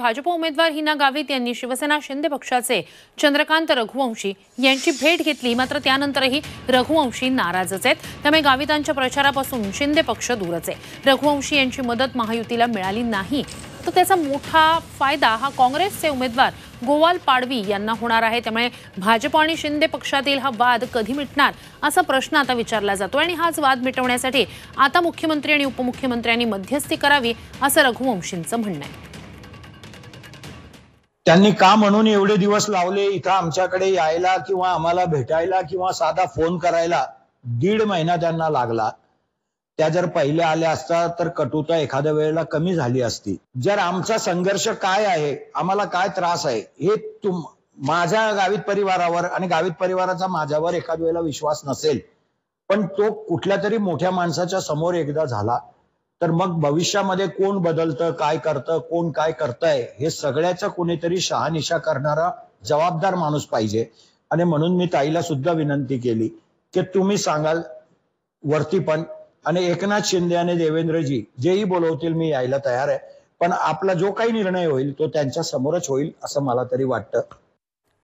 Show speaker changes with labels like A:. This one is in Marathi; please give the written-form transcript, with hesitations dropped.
A: भाजप उमेदवार हिना गावित यांनी शिवसेना शिंदे पक्षाचे चंद्रकांत रघुवंशी यांची भेट घेतली, मात्र त्यानंतरही रघुवंशी नाराजच आहेत। त्यामुळे गावितांच्या प्रचारापासून शिंदे पक्ष दूरच आहे। रघुवंशी यांची मदत महायुतीला मिळाली नाही तर त्याचा मोठा फायदा हा काँग्रेसचे उमेदवार गोवाल पाडवी यांना होणार आहे। त्यामुळे भाजप आणि शिंदे पक्षातील हा वाद कधी मिटणार असा प्रश्न आता विचारला जातो आणि हाच वाद मिटवण्यासाठी आता मुख्यमंत्री आणि उपमुख्यमंत्र्यांनी मध्यस्थी करावी असं रघुवंशींचं म्हणणं आहे।
B: त्यांनी का म्हणून एवढे दिवस लावले इथं आमच्याकडे यायला किंवा आम्हाला भेटायला किंवा साधा फोन करायला 1.5 महिना त्यांना लागला। त्या जर पहिले आल्या असता तर कटुता एखाद्या वेळेला कमी झाली असती। जर आमचा संघर्ष काय आहे, आम्हाला काय त्रास आहे हे माझ्या गावित परिवारावर आणि गावित परिवाराचा माझ्यावर एखाद्या वेळेला विश्वास नसेल, पण तो कुठल्या तरी मोठ्या माणसाच्या समोर एकदा झाला तर मग भविष्यामध्ये कोण बदलतं, काय करतं, कोण काय करतंय हे सगळ्याचं कोणीतरी शहानिशा करणारा जबाबदार माणूस पाहिजे। आणि म्हणून मी ताईला सुद्धा विनंती केली की तुम्ही सांगाल वरती पण, आणि एकनाथ शिंदे आणि देवेंद्रजी जेही बोलवतील मी यायला तयार आहे, पण आपला जो काही निर्णय होईल तो त्यांच्या समोरच होईल असं मला तरी वाटतं।